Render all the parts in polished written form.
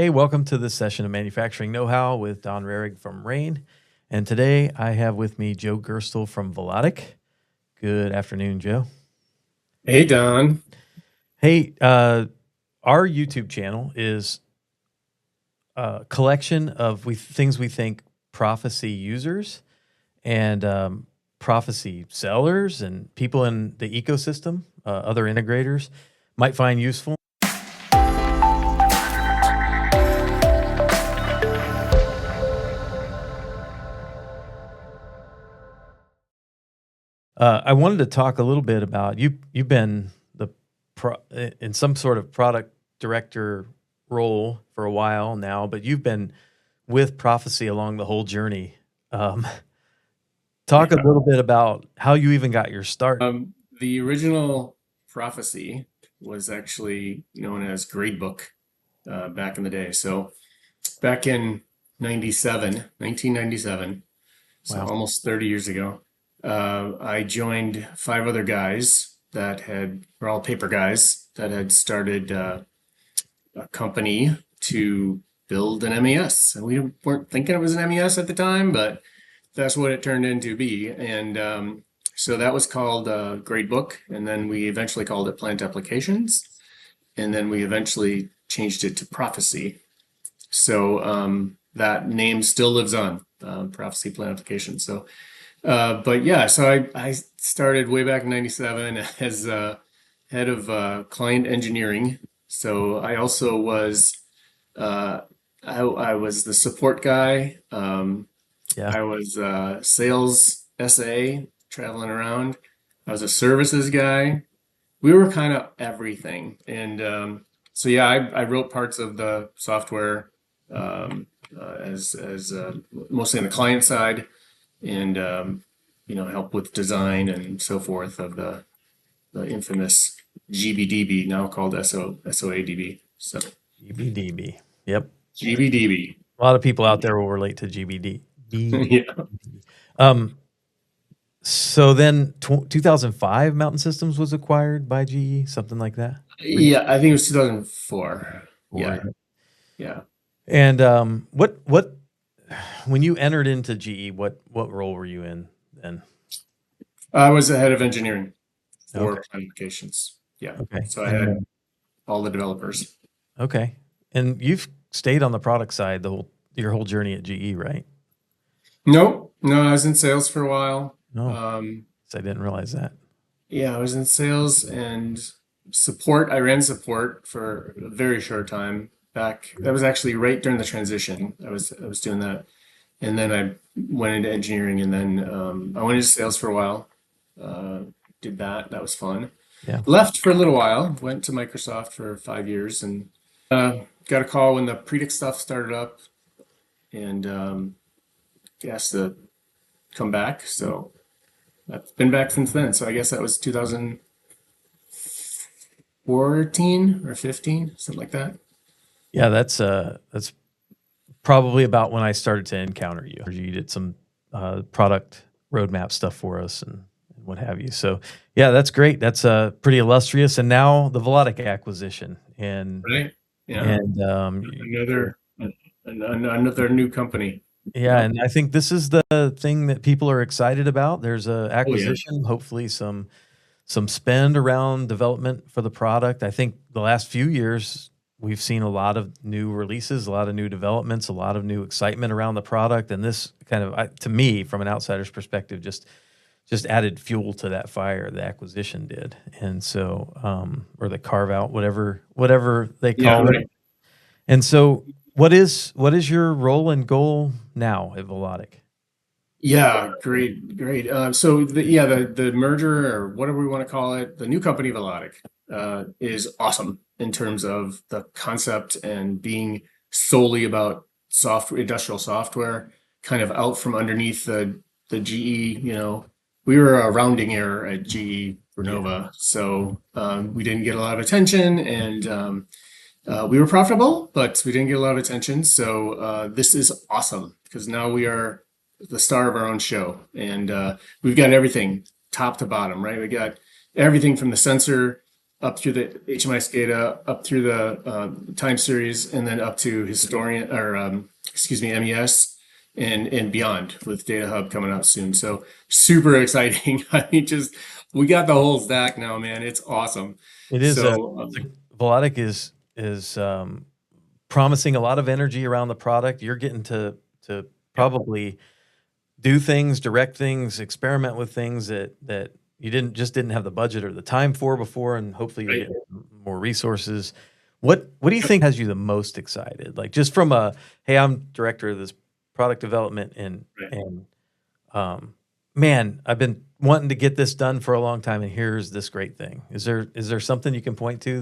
Hey, welcome to this session of Manufacturing Know-How with Don Rahrig from Rain. And today I have with me Joe Gerstl from Velotic. Good afternoon, Joe. Hey, Don. Hey, our YouTube channel is a collection of things we think Proficy users and Proficy sellers and people in the ecosystem, other integrators, might find useful. I wanted to talk a little bit about you've been in some sort of product director role for a while now, but you've been with Proficy along the whole journey. Talk a little bit about how you even got your start. The original Proficy was actually known as Gradebook back in the day. So back in 1997, so Wow. almost 30 years ago, I joined five other guys were all paper guys that had started a company to build an MES. And we weren't thinking it was an MES at the time, but that's what it turned into be. And so that was called Gradebook. And then we eventually called it Plant Applications. And then we eventually changed it to Proficy. So that name still lives on, Proficy Plant Applications. So, but yeah, so I started way back in 97 as head of client engineering. So I also was I was the support guy. Yeah. I was sales SA traveling around. I was a services guy. We were kind of everything. And so yeah, I wrote parts of the software as mostly on the client side, and help with design and so forth of the infamous GBDB, now called SOADB. So GBDB. Yep. GBDB. A lot of people out there will relate to GBD. Yeah. So then 2005 Mountain Systems was acquired by GE, something like that. Yeah, I think it was 2004. Or Yeah. Yeah. And what when you entered into GE, what role were you in then? I was the head of engineering Okay. for applications. Yeah. Okay. So I And had all the developers. okay. And you've stayed on the product side your whole journey at GE, right? No, no, I was in sales for a while. No, Um, so I didn't realize that. yeah, I was in sales and support. I ran support for a very short time back. That was actually right during the transition. I was doing that, and then I went into engineering, and then I went into sales for a while. Uh, did that. That was fun. Yeah. Left for a little while. Went to Microsoft for 5 years, and got a call when the Predix stuff started up, and asked to come back. So I've been back since then. So I guess that was 2014 or 15, something like that. Yeah, that's probably about when I started to encounter you. You did some product roadmap stuff for us and what have you. So yeah, that's great. That's pretty illustrious. And now the Velotic acquisition and Right? Yeah. and Another new company. yeah, Yeah. and I think this is the thing that people are excited about. There's a Oh yeah. acquisition, hopefully some spend around development for the product. I think the last few years we've seen a lot of new releases, a lot of new developments, a lot of new excitement around the product, and this kind of, to me, from an outsider's perspective, just added fuel to that fire the acquisition did, and so or the carve out, whatever they Yeah. call it. Right. And so, what is your role and goal now at Velotic? Yeah. Great. Great. So the merger, or whatever we want to call it, the new company Velotic, is awesome in terms of the concept and being solely about software, industrial software, kind of out from underneath the GE. We were a rounding error at GE Yeah, Vernova, so we didn't get a lot of attention, and we were profitable, but we didn't get a lot of attention. So this is awesome because now we are the star of our own show, and we've got everything top to bottom, right? We got everything from the sensor up through the HMI SCADA, up through the time series, and then up to historian or excuse me, MES and beyond with Data Hub coming out soon. So super exciting. I mean, just we got the whole stack now, man. It's awesome. It is So Velotic is promising a lot of energy around the product. You're getting to probably do things, direct things, experiment with things that you didn't have the budget or the time for before, and hopefully you're right. getting more resources. What do you think has you the most excited? Like just from hey, I'm director of this product development Right. and man, I've been wanting to get this done for a long time, and here's this great thing. Is there something you can point to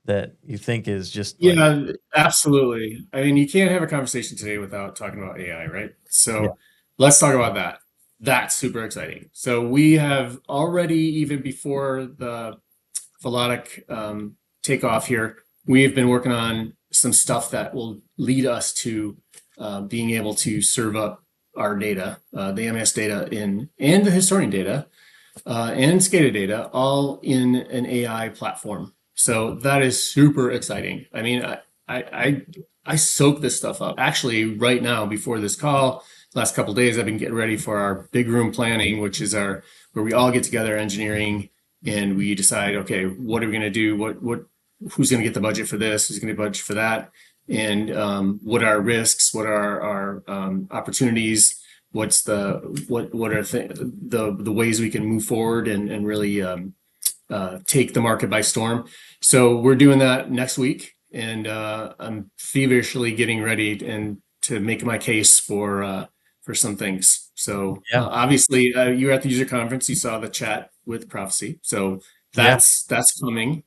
that you think is just like, Yeah, absolutely. I mean, you can't have a conversation today without talking about AI, right? yeah, So let's talk about that. That's super exciting. So we have already, even before the Velotic takeoff here, we have been working on some stuff that will lead us to being able to serve up our data, the MS data and the historian data and SCADA data, all in an AI platform. So that is super exciting. I mean, I soak this stuff up. Actually, right now before this call, last couple of days, I've been getting ready for our big room planning, which is our where we all get together, engineering, and we decide, okay, what are we going to do? Who's going to get the budget for this? Who's going to budget for that? And what are our risks? What are our opportunities? What's what are the ways we can move forward and really take the market by storm? So we're doing that next week, and I'm feverishly getting ready and to make my case for some things. So yeah, obviously, you were at the user conference. You saw the chat with Proficy. So yeah, that's coming.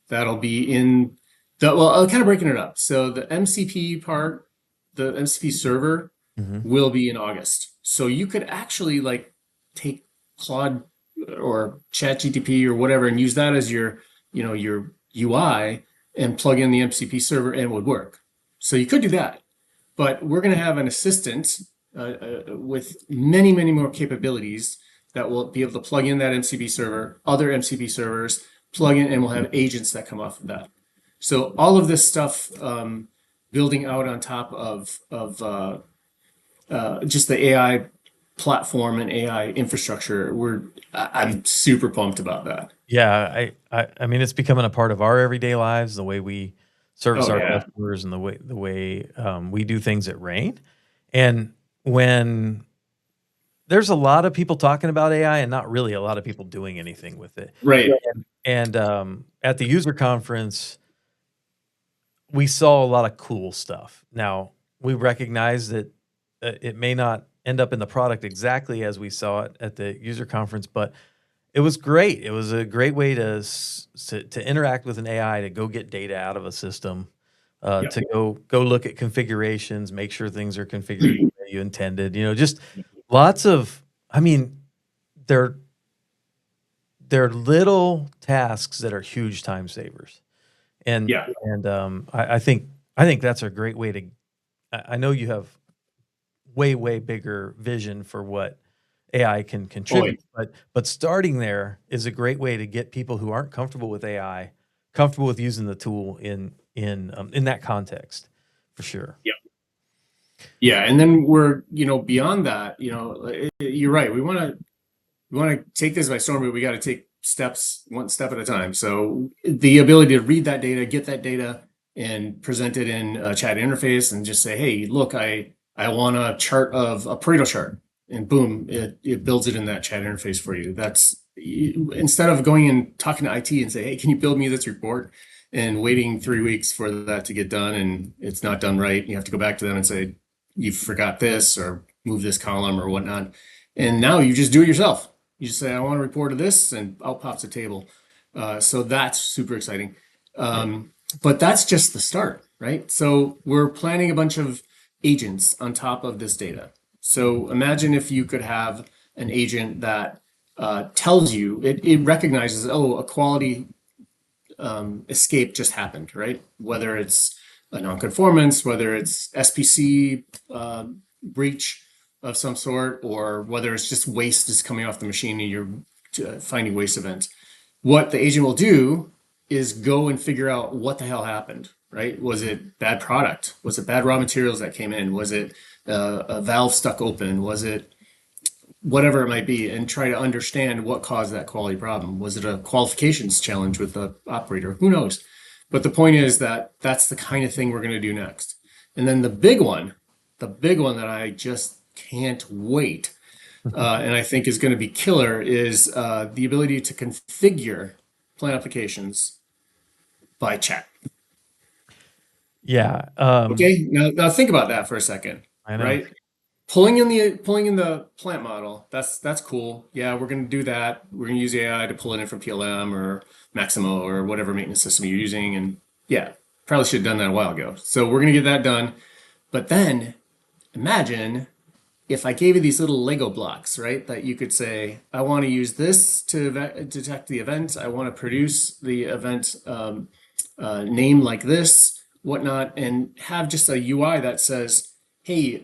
That'll be in the well. I'll kind of breaking it up. So the MCP part, the MCP server hmm will be in August. So you could actually like take Claude or ChatGTP or whatever and use that as your UI and plug in the MCP server and it would work. So you could do that, but we're going to have an assistant with many more capabilities that will be able to plug in that MCP server, other MCP servers, plug in, and we'll have agents that come off of that. So all of this stuff building out on top of just the AI platform and AI infrastructure. I'm super pumped about that. yeah. I mean, it's becoming a part of our everyday lives, the way we service Oh our yeah, customers and the way we do things at Rain. And when there's a lot of people talking about AI and not really a lot of people doing anything with it. right. And at the user conference, we saw a lot of cool stuff. Now, we recognize that it may not end up in the product exactly as we saw it at the user conference, but it was great. It was a great way to interact with an AI, to go get data out of a system, Yeah. to go look at configurations, make sure things are configured the way you intended. Just lots of. I mean, they're little tasks that are huge time savers. And Yeah. I think that's a great way to. I know you have way bigger vision for what AI can Oh, yeah. contribute, but starting there is a great way to get people who aren't comfortable with AI comfortable with using the tool in that context, for sure. Yeah. Yeah. And then we're, beyond that, you're right. We want to take this by storm, but we got to take steps one step at a time. So the ability to read that data, get that data, and present it in a chat interface, and just say, "Hey, look, I want a chart of a Pareto chart," and boom, it builds it in that chat interface for you. That's instead of going and talking to IT and say, "Hey, can you build me this report?" and waiting 3 weeks for that to get done, and it's not done right. You have to go back to them and say, "You forgot this," or move this column or whatnot. And now you just do it yourself. You just say, I want a report of this, and out pops a table. So that's super exciting. Yeah. But that's just the start, right? So we're planning a bunch of agents on top of this data. So imagine if you could have an agent that tells you, it recognizes, oh, a quality escape just happened, right? Whether it's a nonconformance, whether it's SPC breach of some sort, or whether it's just waste is coming off the machine and you're finding waste events. what the agent will do is go and figure out what the hell happened, right? Was it bad product? Was it bad raw materials that came in? Was it a valve stuck open? Was it whatever it might be, and try to understand what caused that quality problem? Was it a qualifications challenge with the operator? Who knows? But the point is that that's the kind of thing we're going to do next. And then the big one that I just can't wait, and I think is going to be killer, is the ability to configure plant applications by chat. Yeah. Okay, now think about that for a second, I know. right? Pulling in the plant model, that's cool. Yeah, we're going to do that. We're going to use AI to pull it in from PLM or Maximo or whatever maintenance system you're using. And yeah, probably should have done that a while ago. So we're going to get that done. But then imagine if I gave you these little Lego blocks, right? That you could say, I want to use this to detect the event. I want to produce the event name like this, whatnot, and have just a UI that says, hey,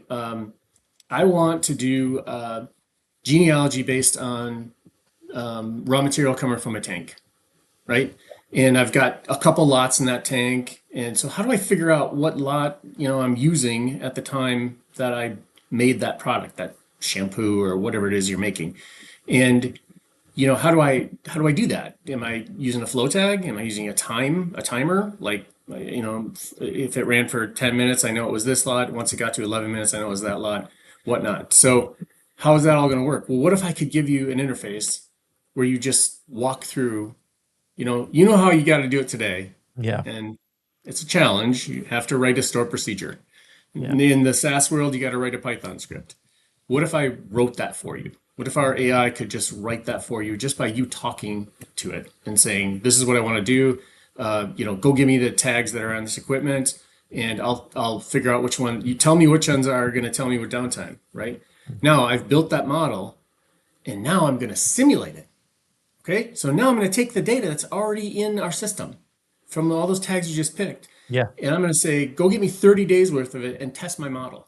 I want to do genealogy based on raw material coming from a tank, right? And I've got a couple lots in that tank. And so how do I figure out what lot, I'm using at the time that I made that product, that shampoo or whatever it is you're making? And how do I do that? Am I using a flow tag? Am I using a timer? Like, if it ran for 10 minutes, I know it was this lot. Once it got to 11 minutes, I know it was that lot, whatnot. So how is that all going to work? Well, what if I could give you an interface where you just walk through, you know how you got to do it today, Yeah. and it's a challenge. You have to write a stored procedure. Yeah. In the SaaS world, you got to write a Python script. What if I wrote that for you? What if our AI could just write that for you just by you talking to it and saying, "This is what I want to do. Go give me the tags that are on this equipment, and I'll figure out which one. You tell me which ones are going to tell me with downtime." Right now, I've built that model, and now I'm going to simulate it. Okay, so now I'm going to take the data that's already in our system from all those tags you just picked, Yeah. and I'm going to say, "Go get me 30 days worth of it and test my model."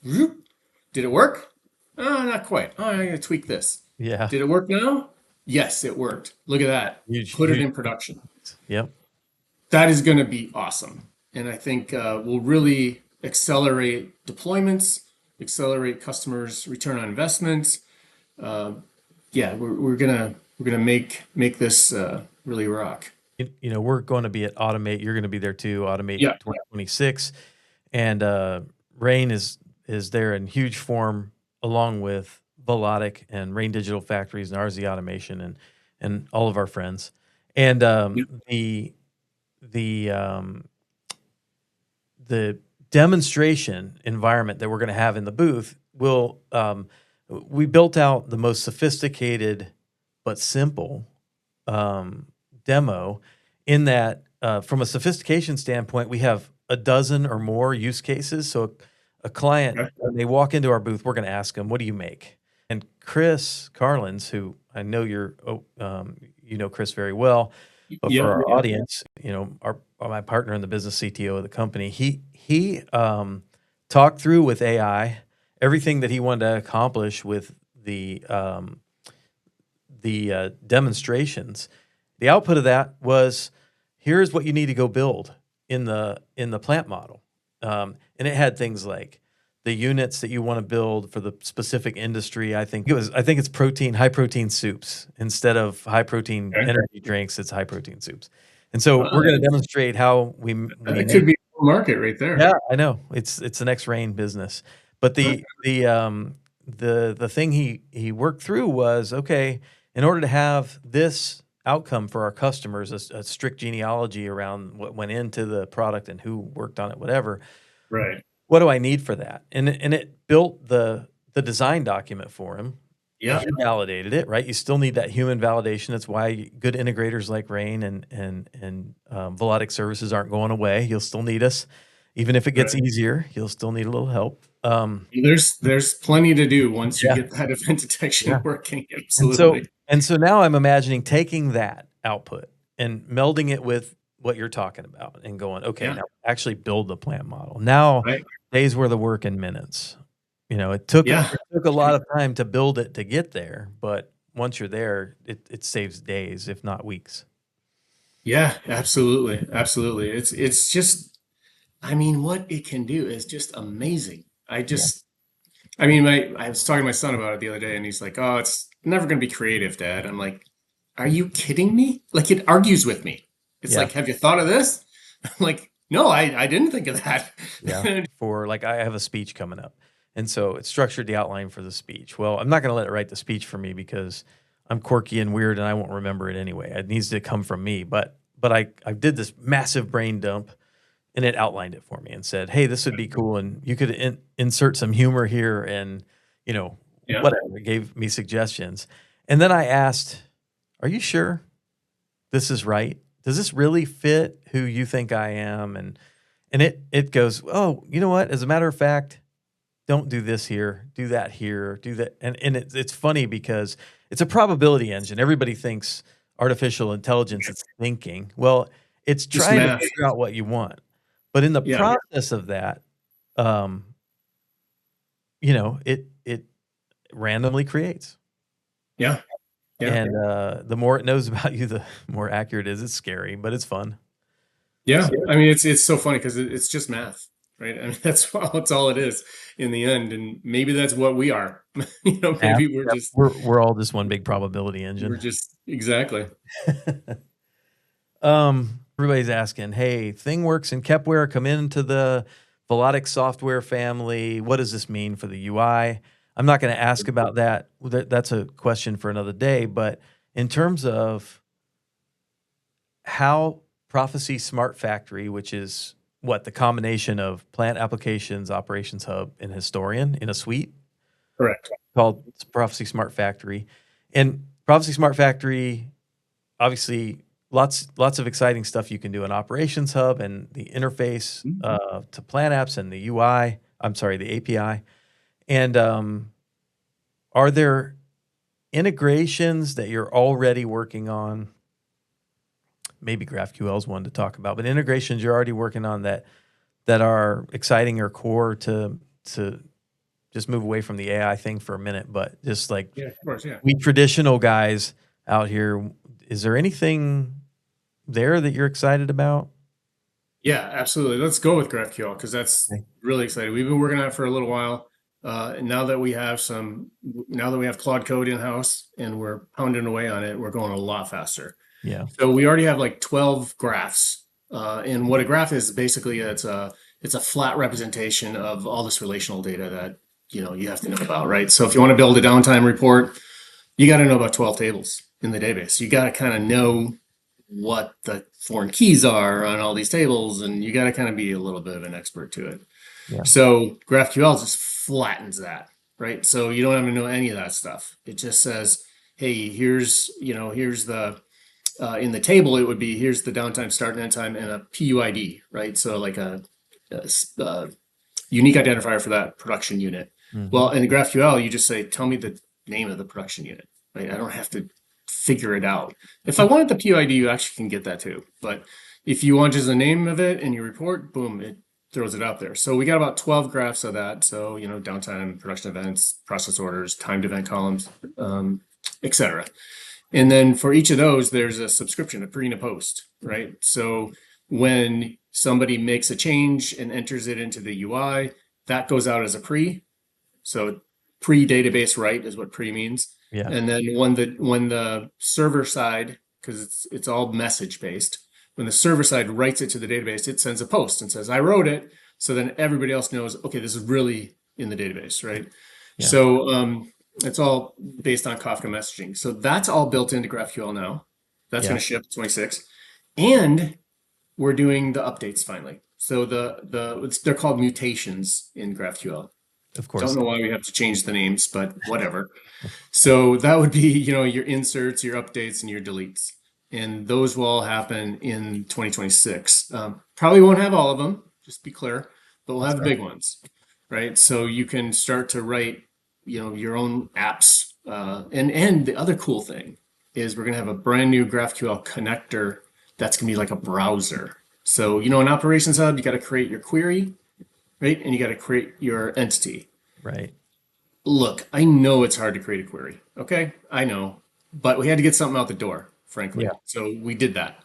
Did it work? Not quite. Oh, I'm going to tweak this. Yeah. Did it work now? Yes, it worked. Look at that. Huge, Put it huge. in production. Yep. That is going to be awesome. And I think will really accelerate deployments, accelerate customers' return on investments. Yeah, we're gonna make this really rock. We're going to be at Automate. You're going to be there too. Automate Yeah, 2026, and Rain is there in huge form along with Velotic and Rain Digital Factories and RZ Automation and all of our friends. And yeah, the the demonstration environment that we're going to have in the booth will we built out the most sophisticated but simple demo in that from a sophistication standpoint, we have a dozen or more use cases. So a client, okay. when they walk into our booth, we're going to ask them, what do you make? And Chris Carlins, who I know you know Chris very well, but Yeah, for our audience, my partner in the business, CTO of the company, he talked through with AI everything that he wanted to accomplish with the demonstrations. The output of that was, here's what you need to go build in the plant model, and it had things like the units that you want to build for the specific industry. I think it's high protein soups instead of high protein okay. energy drinks. It's high protein soups, and so we're going to demonstrate how we That make. could be a market right Yeah, there. I know it's the next Rain business, but Right. the thing he worked through was, okay, in order to have this outcome for our customers, a strict genealogy around what went into the product and who worked on it, whatever. Right. What do I need for that? And it built the design document for him. Yeah. He validated it, right? You still need that human validation. That's why good integrators like Rain and Velotic services aren't going away. You'll still need us, even if it gets Right. easier. You'll still need a little help. There's plenty to do once you Yeah, get that event detection yeah. working. And so Absolutely. and so now I'm imagining taking that output and melding it with what you're talking about and going, okay, Yeah. now actually build the plant model. Now Right. days worth of work in minutes. It took Yeah. a lot of time to build it to get there, but once you're there, it saves days, if not weeks. Yeah, absolutely. Absolutely. It's just, I mean, what it can do is just amazing. Yeah. I mean, I was talking to my son about it the other day, and he's like, "Oh, it's never going to be creative, Dad." I'm like, "Are you kidding me? Like, it argues with me. It's Yeah. like, have you thought of this?" I'm like, "No, I didn't think of that." Yeah. For like, I have a speech coming up. And so it structured the outline for the speech. Well, I'm not going to let it write the speech for me because I'm quirky and weird and I won't remember it anyway. It needs to come from me. But I did this massive brain dump and it outlined it for me and said, "Hey, this would be cool. And you could insert some humor here and, Yeah, whatever." It gave me suggestions. And then I asked, "Are you sure this is right? Does this really fit who you think I am?" And it goes, "Oh, you know what? As a matter of fact, don't do this here, do that here, do that." And it's funny because it's a probability engine. Everybody thinks artificial intelligence is thinking. Well, it's just trying to math. figure out what you want. But in the Yeah, process of that, um, it randomly creates. yeah, yeah, And the more it knows about you, the more accurate it is. It's scary, but it's fun. yeah. So, I mean, it's so funny because it's just math, right? I mean, that's all it is in the end, and maybe that's what we are. yeah, Maybe we're yep, just we're all just one big probability we're engine. just exactly. Everybody's asking, "Hey, ThingWorks and Kepware come into the Velotic software family. What does this mean for the UI?" I'm not going to ask about that. That's a question for another day. But in terms of how Proficy Smart Factory, which is what the combination of Plant Applications, Operations Hub, and Historian in a suite Correct. called Proficy Smart Factory, and Proficy Smart Factory, obviously lots of exciting stuff you can do in Operations Hub and the interface to Plant Apps and the UI. I'm sorry, the API. And are there integrations that you're already working on? Maybe GraphQL is one to talk about, but integrations you're already working on that are exciting or core to just move away from the AI thing for a minute, but just like Yeah, of course. Yeah. we traditional guys out here, is there anything there that you're excited about? Yeah, absolutely. Let's go with GraphQL because that's Okay. really exciting. We've been working on it for a little while. And now that we have Claude Code in house and we're pounding away on it, we're going a lot faster. Yeah. So we already have like 12 graphs. And what a graph is basically it's a flat representation of all this relational data that you have to know about, right? So if you want to build a downtime report, you got to know about 12 tables in the database. You got to kind of know what the foreign keys are on all these tables, and you got to kind of be a little bit of an expert to it. Yeah. So GraphQL just flattens that, right? So you don't have to know any of that stuff. It just says, hey, here's the in the table, it would be here's the downtime, start and end time, and a PUID, right? So like a unique identifier for that production unit. Hmm. Well, in GraphQL, you just say, tell me the name of the production unit, right? I don't have to figure it out. If I wanted the PUID, you actually can get that too. But if you want just the name of it in your report, boom, it throws it out there. So we got about 12 graphs of that. So, downtime, production events, process orders, timed event columns, etc. And then for each of those, there's a subscription, a pre and a post, right? So when somebody makes a change and enters it into the UI, that goes out as a pre. So pre-database write is what pre means. Yeah. And then when the server side, because it's all message based, when the server side writes it to the database, it sends a post and says, I wrote it. So then everybody else knows, okay, this is really in the database, right? Yeah. So it's all based on Kafka messaging. So that's all built into GraphQL now. That's Yeah. going to ship 26. And we're doing the updates finally. So they're called mutations in GraphQL. Of Don't course. know why we have to change the names, but whatever. So that would be, your inserts, your updates, and your deletes. And those will all happen in 2026. Probably won't have all of them, just be clear, but we'll That's have the fair. big ones, right? So you can start to write, your own apps. And the other cool thing is we're going to have a brand new GraphQL connector that's going to be like a browser. So, in Operations Hub, you got to create your query, right? And you got to create your entity. Right. Look, I know it's hard to create a query. Okay. I know. but we had to get something out the door, Yeah. frankly. So we did that.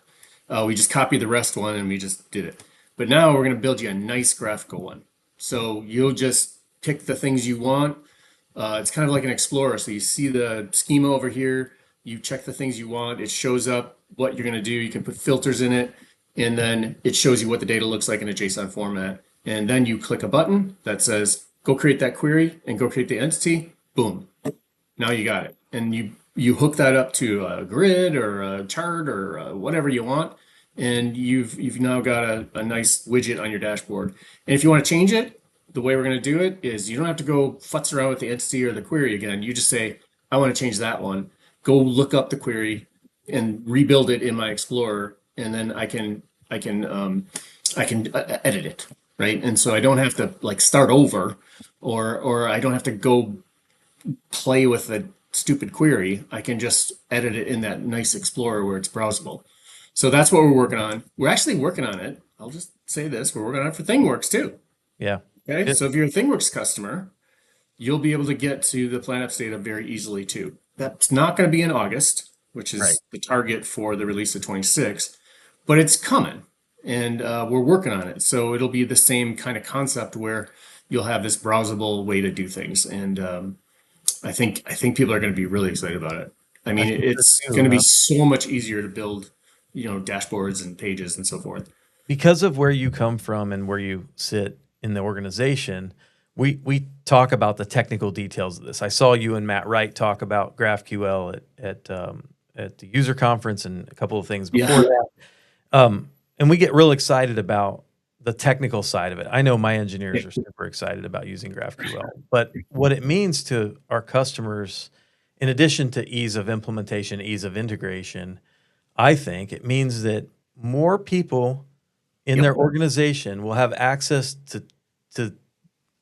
We just copied the REST one and we just did it. But now we're going to build you a nice graphical one. So you'll just pick the things you want. It's kind of like an explorer. So you see the schema over here, you check the things you want, it shows up what you're going to do. You can put filters in it, and then it shows you what the data looks like in a JSON format. And then you click a button that says, go create that query and go create the entity. Boom. Now you got it. And you hook that up to a grid or a chart or whatever you want, and you've now got a nice widget on your dashboard. And if you want to change it, the way we're going to do it is you don't have to go futz around with the entity or the query again. You just say, I want to change that one. Go look up the query and rebuild it in my Explorer, and then I can edit it, right? And so I don't have to like start over, or I don't have to go play with the stupid query. I can just edit it in that nice Explorer where it's browsable. So that's what we're working on. We're actually working on it. I'll just say this: we're working on it for ThingWorks too. Yeah. Okay, It- so if you're a ThingWorks customer, you'll be able to get to the PlanApps data very easily too. That's not going to be in August, which right. is the target for the release of 26, but it's coming, and we're working on it. So it'll be the same kind of concept where you'll have this browsable way to do things, and I think people are going to be really excited about it. I I mean, think so it's going too. to be so much easier to build, dashboards and pages and so forth. Because of where you come from and where you sit in the organization, we talk about the technical details of this. I saw you and Matt Wright talk about GraphQL at the user conference and a couple of things before Yeah, that. And we get real excited about the technical side of it. I know my engineers are super excited about using GraphQL, but what it means to our customers, in addition to ease of implementation, ease of integration, I think it means that more people in yep, their organization will have access to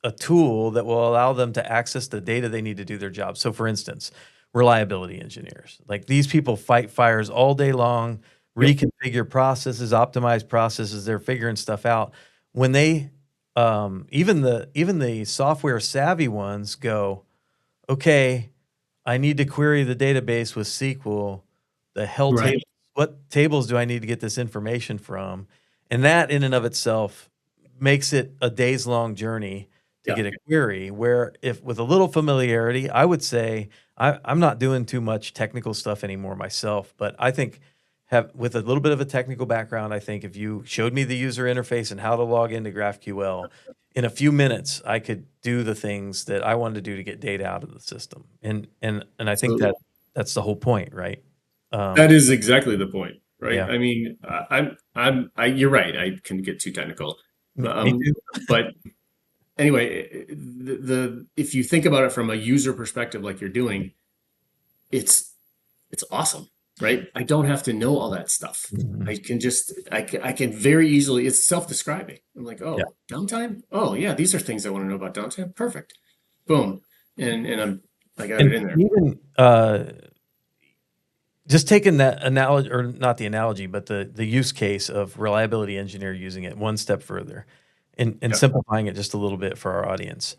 a tool that will allow them to access the data they need to do their job. So, for instance, reliability engineers, like these people fight fires all day long, yep, reconfigure processes, optimize processes. They're figuring stuff out. When they, even the software savvy ones go, okay, I need to query the database with SQL. The hell right, table, what tables do I need to get this information from? And that in and of itself makes it a days long journey to yeah. get a query. Where if with a little familiarity, I would say I'm not doing too much technical stuff anymore myself, but I think have with a little bit of a technical background, I think if you showed me the user interface and how to log into GraphQL, in a few minutes, I could do the things that I wanted to do to get data out of the system. And I think So that that's the whole point, right? that Um, is exactly the point, right? yeah, I mean, you're right. I can get too technical, me too. but anyway, the if you think about it from a user perspective, like you're doing, it's it's awesome, right? I don't have to know all that stuff. Mhm. I can very easily. It's self-describing. I'm like, Yeah, oh, downtime. Oh yeah, these are things I want to know about downtime. Perfect. Boom, and I got it and in there. even just taking that analogy, or not the analogy, but the use case of reliability engineer using it one step further, and Yep. simplifying it just a little bit for our audience.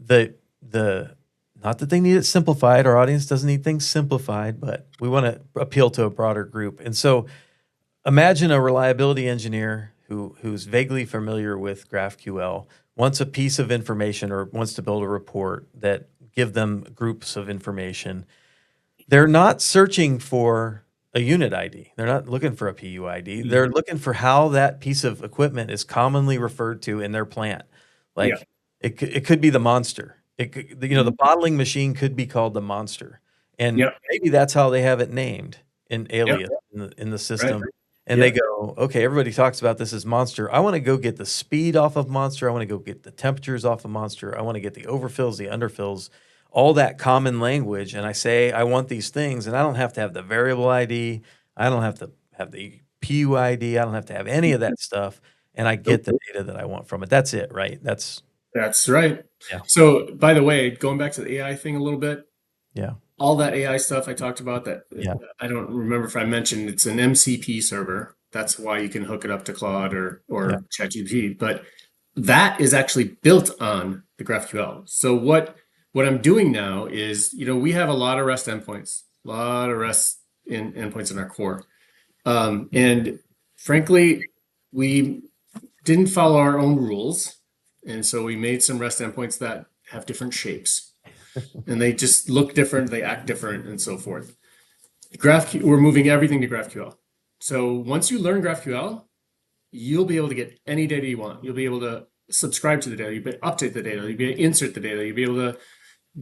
The not that they need it simplified. Our audience doesn't need things simplified, but we want to appeal to a broader group. And so imagine a reliability engineer who's vaguely familiar with GraphQL, wants a piece of information or wants to build a report that give them groups of information. They're not searching for a unit ID. They're not looking for a PUID. They're looking for how that piece of equipment is commonly referred to in their plant. Yeah. Like it could be the monster. It could, the bottling machine could be called the monster, and Yep. maybe that's how they have it named in Yep. alias in the Right. system. And they Yeah. go, okay, everybody talks about this as monster. I want to go get the speed off of monster. I want to go get the temperatures off of monster. I want to get the overfills, the underfills, all that common language. And I say, I want these things, and I don't have to have the variable ID. I don't have to have the PUID. I don't have to have any of that stuff. And I get Nope. the data that I want from it. That's it, right? That's right. Yeah, So, by the way, going back to the AI thing a little bit, yeah, all that AI stuff I talked about that yeah, I don't remember if I mentioned it's an MCP server. That's why you can hook it up to Claude yeah. or ChatGPT. But that is actually built on the GraphQL. So what I'm doing now is, we have a lot of REST endpoints. A lot of REST endpoints in our core. And frankly, we didn't follow our own rules. And so we made some REST endpoints that have different shapes. And they just look different, they act different, and so forth. We're moving everything to GraphQL. So once you learn GraphQL, you'll be able to get any data you want. You'll be able to subscribe to the data, you'll be able to update the data, you'll be able to insert the data, you'll be able to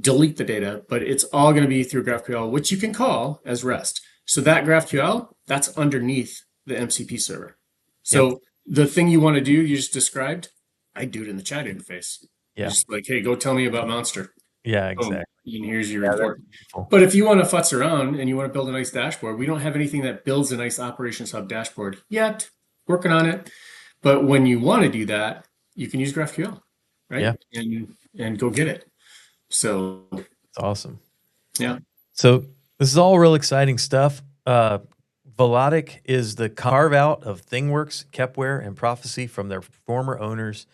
delete the data, but it's all going to be through GraphQL, which you can call as REST. So that GraphQL, that's underneath the MCP server. So Yep. the thing you want to do, you just described, I do it in the chat interface. Yeah. Just like, hey, go tell me about Monster. Yeah, exactly. And here's your Yeah, report. that's beautiful. But if you want to futz around and you want to build a nice dashboard, we don't have anything that builds a nice Operations Hub dashboard yet. Working on it. But when you want to do that, you can use GraphQL, right? Yeah. And go get it. So It's awesome. yeah. So this is all real exciting stuff. Velotic is the carve out of ThingWorx, Kepware, and Proficy from their former owners,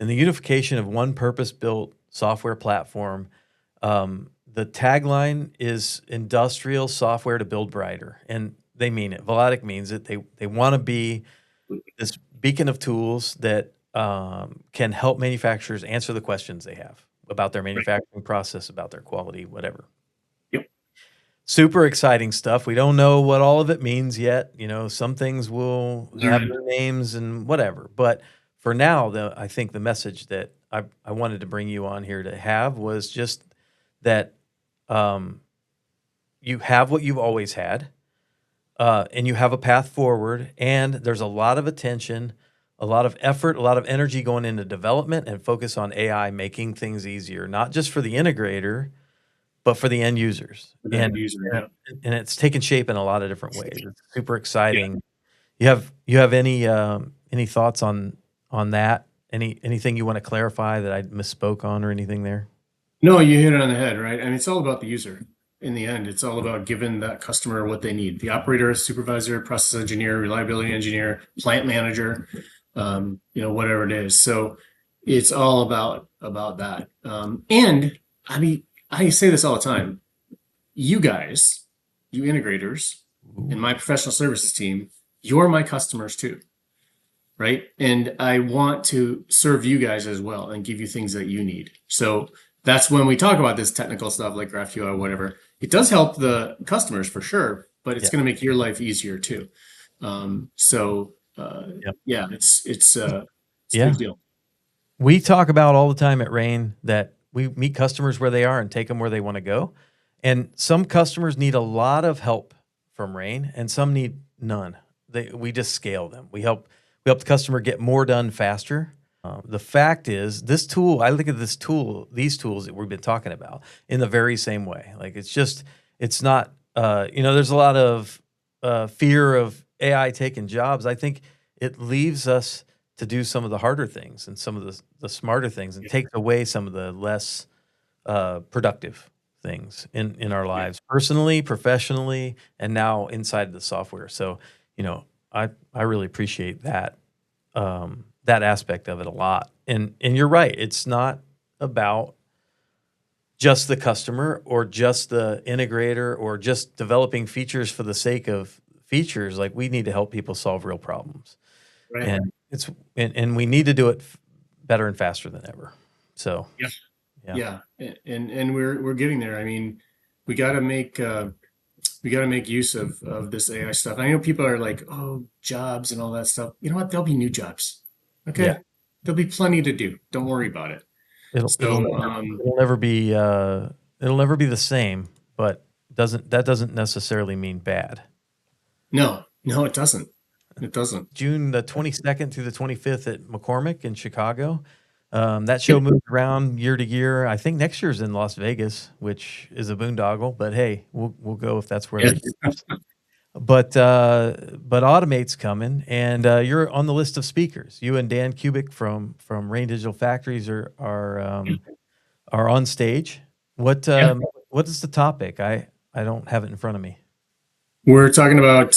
and the unification of one purpose-built software platform. The tagline is industrial software to build brighter, and they mean it. Velotic means it. They want to be this beacon of tools that can help manufacturers answer the questions they have about their manufacturing process, about their quality, whatever. Yep. Super exciting stuff. We don't know what all of it means yet. You know, some things will have new names and whatever. But for now, I think the message that I wanted to bring you on here to have was just that you have what you've always had, and you have a path forward, and there's a lot of attention, a lot of effort, a lot of energy going into development and focus on AI making things easier, not just for the integrator, but for the end users. And it's taken shape in a lot of different ways. It's super exciting. Yeah. You have any thoughts on that? Anything you want to clarify that I misspoke on or anything there? No, you hit it on the head, right? I mean, it's all about the user. In the end, it's all about giving that customer what they need. The operator, supervisor, process engineer, reliability engineer, plant manager, whatever it is. So it's all about that. And I mean, I say this all the time. You guys, you integrators, and my professional services team, you're my customers too, right? And I want to serve you guys as well and give you things that you need. So that's when we talk about this technical stuff like GraphQL or whatever. It does help the customers for sure, but it's going to make your life easier too. It's a big deal. We talk about all the time at Rain that we meet customers where they are and take them where they want to go. And some customers need a lot of help from Rain, and some need none. We just scale them. We help the customer get more done faster. The fact is, this tool, I look at these tools that we've been talking about in the very same way. Like it's not, there's a lot of fear of AI taking jobs. I think it leaves us to do some of the harder things and some of the smarter things and takes away some of the less productive things in our lives, personally, professionally, and now inside the software. So, I really appreciate that. That aspect of it a lot. And you're right. It's not about just the customer or just the integrator or just developing features for the sake of features. Like, we need to help people solve real problems. Right. And we need to do it better and faster than ever. So yeah. And we're getting there. I mean, we got to make use of this AI stuff. I know people are like, oh, jobs and all that stuff. You know what? There'll be new jobs. Okay. Yeah. There'll be plenty to do. Don't worry about it. It'll never be the same, but that doesn't necessarily mean bad. No, it doesn't. It doesn't. June the 22nd through the 25th at McCormick in Chicago. That show moves around year to year. I think next year's in Las Vegas, which is a boondoggle, but hey, we'll go if that's where they do. But Automate's coming, and you're on the list of speakers. You and Dan Kubik from Rain Digital Factories are on stage. What is the topic? I don't have it in front of me. We're talking about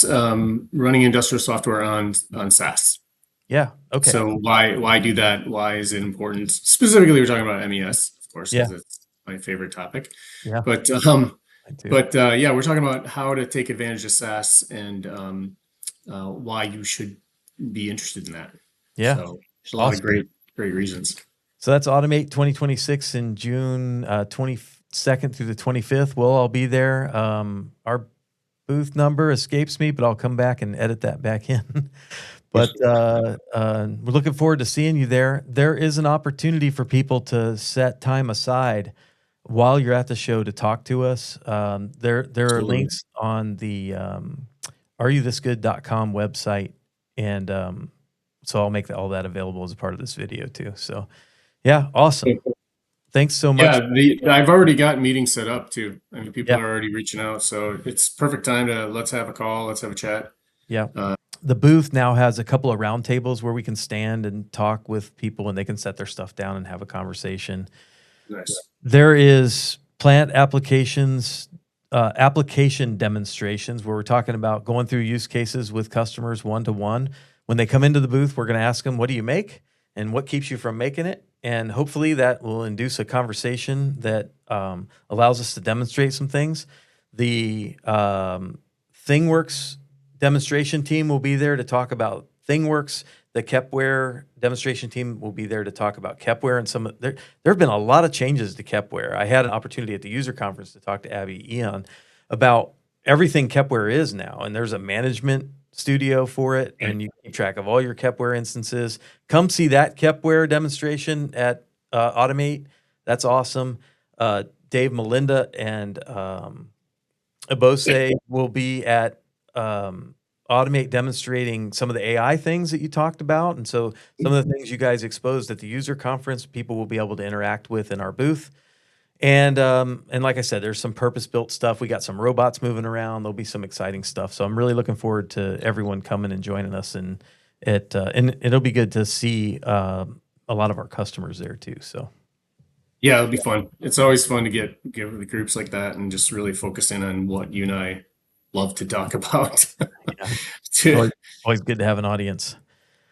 running industrial software on SaaS. Yeah. Okay. So why do that? Why is it important? Specifically, we're talking about MES, of course, because it's my favorite topic. Yeah. But I do. But yeah, we're talking about how to take advantage of SaaS and why you should be interested in that. Yeah. So there's a lot of Awesome. great reasons. So that's Automate 2026 in June 22nd through the 25th. We'll all be there. Our booth number escapes me, but I'll come back and edit that back in. But we're looking forward to seeing you there. There is an opportunity for people to set time aside while you're at the show to talk to us. There are Absolutely. links on the areyouthisgood.com website, and so I'll make all that available as a part of this video too. So yeah, awesome. Thanks so much. Yeah, I've already got meetings set up too. I mean, people Yeah. are already reaching out, so it's perfect time to let's have a call, let's have a chat. Yeah. The booth now has a couple of round tables where we can stand and talk with people, and they can set their stuff down and have a conversation. Nice. There is plant applications, application demonstrations where we're talking about going through use cases with customers one-to-one. When they come into the booth, we're going to ask them, what do you make and what keeps you from making it? And hopefully that will induce a conversation that allows us to demonstrate some things. The ThingWorks demonstration team will be there to talk about ThingWorks. The Kepware demonstration team will be there to talk about Kepware, and there have been a lot of changes to Kepware. I had an opportunity at the user conference to talk to Abby Eon about everything Kepware is now, and there's a management studio for it, and you keep track of all your Kepware instances. Come see that Kepware demonstration at Automate. That's awesome. Dave, Melinda, and Abose will be at Automate demonstrating some of the AI things that you talked about. And so some of the things you guys exposed at the user conference, people will be able to interact with in our booth. And like I said, there's some purpose-built stuff. We got some robots moving around. There'll be some exciting stuff. So I'm really looking forward to everyone coming and joining us. And it'll be good to see a lot of our customers there too. So Yeah, it'll be fun. It's always fun to get with groups like that and just really focus in on what you and I love to talk about. yeah, always good to have an audience.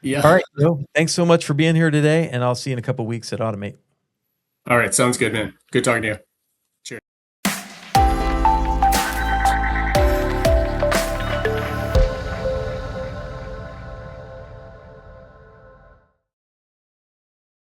Yeah. All right, Joe, thanks so much for being here today, and I'll see you in a couple weeks at Automate. All right, sounds good, man. Good talking to you.